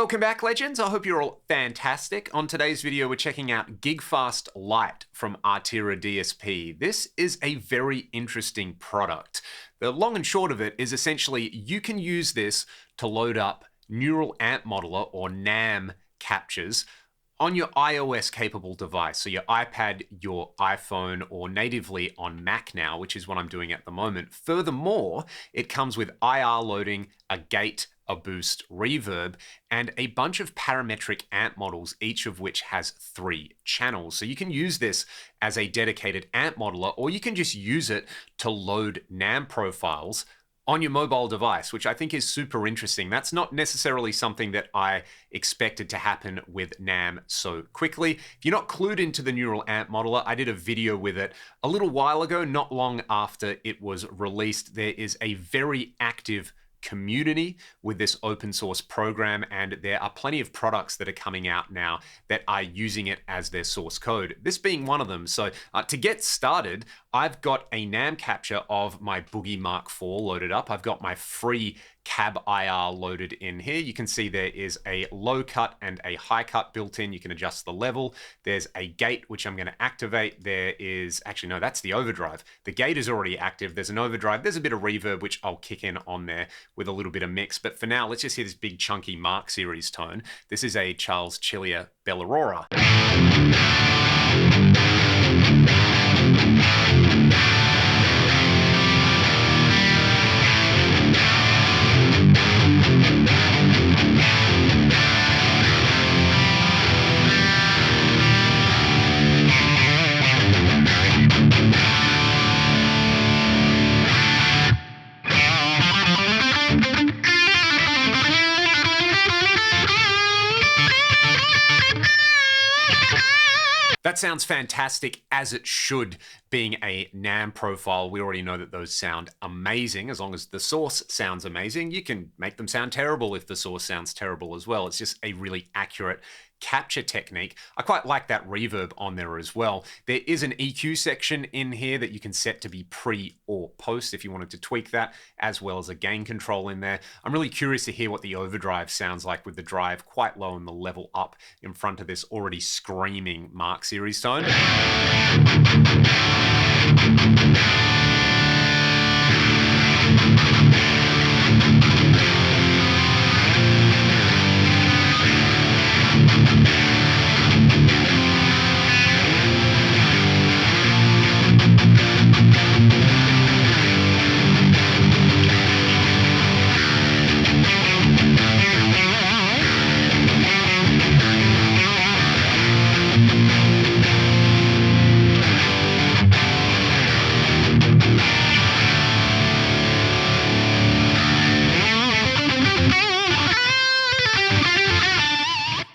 Welcome back, legends. I hope you're all fantastic. On today's video, we're checking out GigFast Lite from ArteraDSP. This is a very interesting product. The long and short of it is essentially you can use this to load up Neural Ant Modeler or NAM captures on your iOS capable device. So your iPad, your iPhone, or natively on Mac now, which is what I'm doing at the moment. Furthermore, it comes with IR loading, a gate, a boost, reverb, and a bunch of parametric ant models, each of which has 3 channels. So you can use this as a dedicated ant modeler, or you can just use it to load NAM profiles on your mobile device, which I think is super interesting. That's not necessarily something that I expected to happen with NAM so quickly. If you're not clued into the Neural Ant Modeler, I did a video with it a little while ago, not long after it was released. There is a very active community with this open source program, and there are plenty of products that are coming out now that are using it as their source code, this being one of them. So to get started, I've got a NAM capture of my Boogie Mark IV loaded up. I've got my free cab IR loaded in here. You can see there is a low cut and a high cut built in. You can adjust the level. There's a gate, which I'm going to activate. There is, actually, no, that's the overdrive. The gate is already active. There's an overdrive. There's a bit of reverb, which I'll kick in on there with a little bit of mix. But for now, let's just hear this big chunky Mark series tone. This is a Charles Chillier Bell Aurora. That sounds fantastic, as it should, being a NAM profile. We already know that those sound amazing. As long as the source sounds amazing, you can make them sound terrible if the source sounds terrible as well. It's just a really accurate capture technique. I quite like that reverb on there as well. There is an EQ section in here that you can set to be pre or post if you wanted to tweak that, as well as a gain control in there. I'm really curious to hear what the overdrive sounds like with the drive quite low and the level up in front of this already screaming Mark series tone.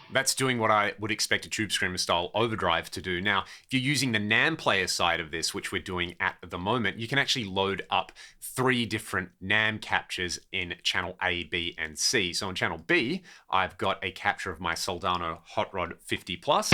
That's doing what I would expect a Tube Screamer style overdrive to do. Now, if you're using the NAM player side of this, which we're doing at the moment, you can actually load up 3 different NAM captures in channel A, B, and C. So on channel B, I've got a capture of my Soldano Hot Rod 50 Plus.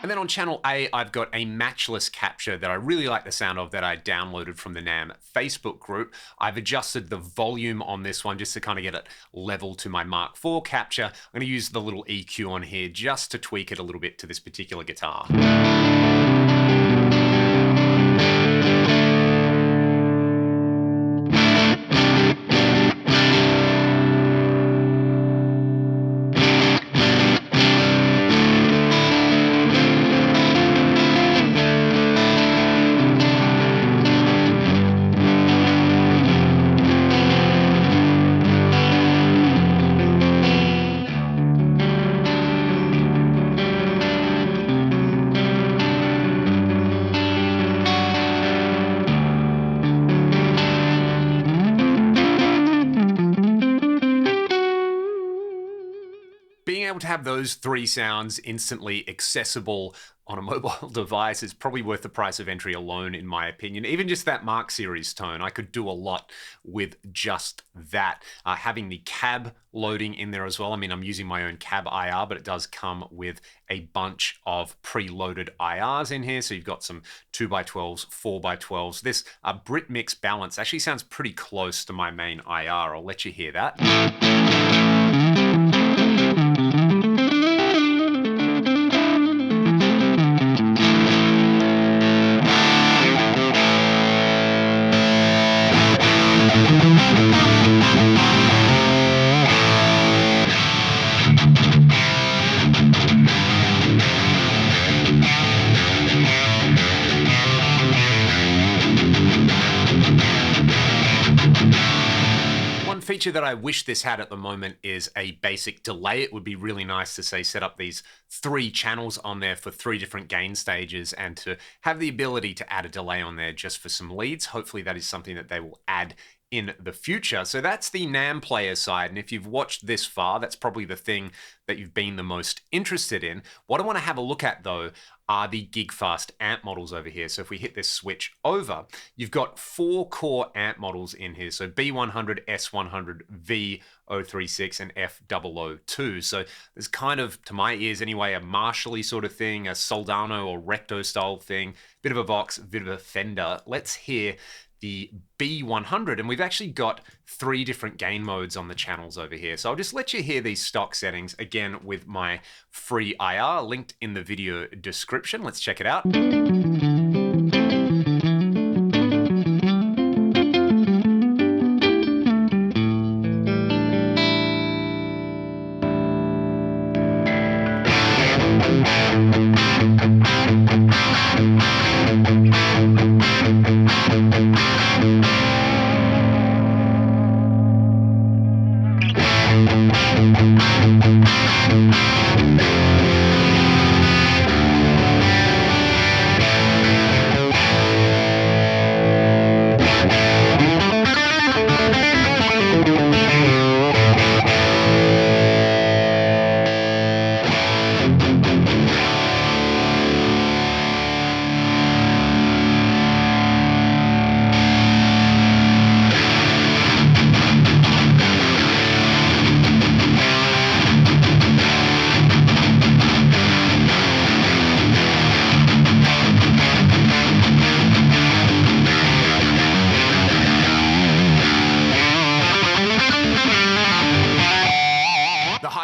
And then on channel A, I've got a matchless capture that I really like the sound of that I downloaded from the NAM Facebook group. I've adjusted the volume on this one just to kind of get it level to my Mark IV capture. I'm going to use the little EQ on here just to tweak it a little bit to this particular guitar. Being able to have those 3 sounds instantly accessible on a mobile device is probably worth the price of entry alone, in my opinion. Even just that Mark Series tone, I could do a lot with just that. Having the cab loading in there as well. I mean, I'm using my own cab IR, but it does come with a bunch of preloaded IRs in here. So you've got some 2x12s, 4x12s. This Brit mix balance actually sounds pretty close to my main IR. I'll let you hear that. Feature that I wish this had at the moment is a basic delay. It would be really nice to say set up these 3 channels on there for 3 different gain stages and to have the ability to add a delay on there just for some leads. Hopefully that is something that they will add in the future. So that's the NAMM player side. And if you've watched this far, that's probably the thing that you've been the most interested in. What I want to have a look at though are the GigFast amp models over here. So if we hit this switch over, you've got 4 core amp models in here. So B100, S100, V036, and F002. So there's kind of, to my ears anyway, a Marshall-y sort of thing, a Soldano or Recto style thing, bit of a Vox, bit of a Fender. Let's hear the B100, and we've actually got 3 different gain modes on the channels over here. So I'll just let you hear these stock settings again with my free IR linked in the video description. Let's check it out.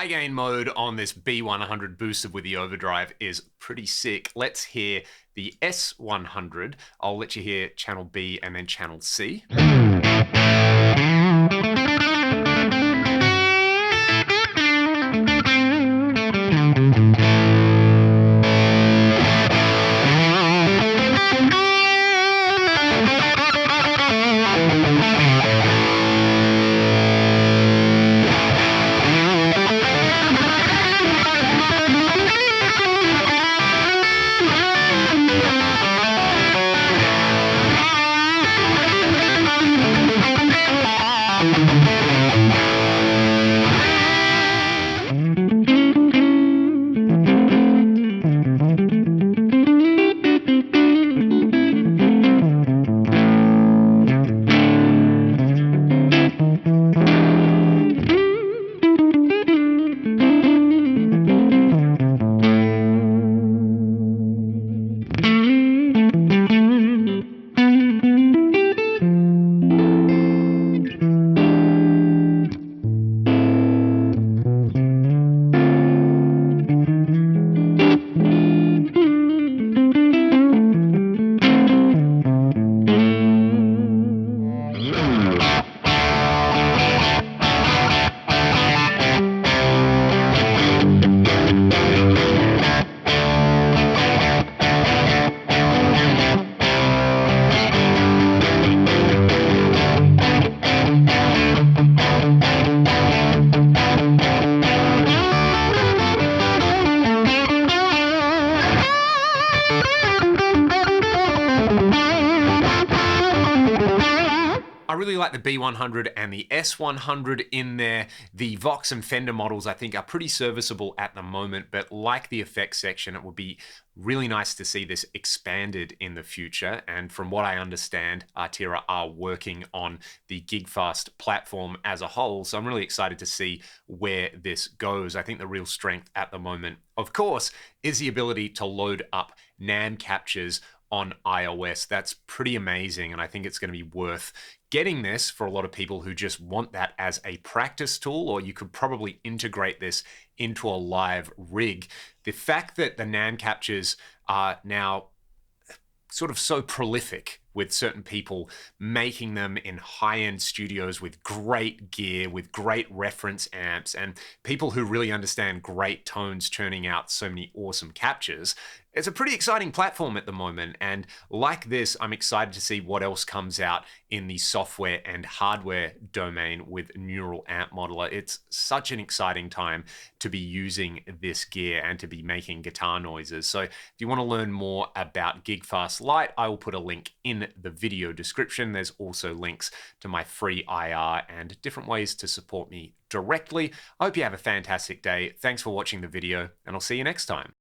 Gain mode on this B100 boosted with the overdrive is pretty sick. Let's hear the S100. I'll let you hear channel B and then channel C. like the B100 and the S100 in there. The Vox and Fender models, I think, are pretty serviceable at the moment, but like the effects section, it would be really nice to see this expanded in the future. And from what I understand, Artera are working on the GigFast platform as a whole. So I'm really excited to see where this goes. I think the real strength at the moment, of course, is the ability to load up NAND captures on iOS. That's pretty amazing, and I think it's going to be worth getting this for a lot of people who just want that as a practice tool, or you could probably integrate this into a live rig. The fact that the NAND captures are now sort of so prolific, with certain people making them in high-end studios with great gear, with great reference amps, and people who really understand great tones churning out so many awesome captures. It's a pretty exciting platform at the moment, and like this, I'm excited to see what else comes out in the software and hardware domain with Neural Amp Modeler. It's such an exciting time to be using this gear and to be making guitar noises. So if you want to learn more about GigFast Lite, I will put a link in the video description. There's also links to my free IR and different ways to support me directly. I hope you have a fantastic day. Thanks for watching the video, and I'll see you next time.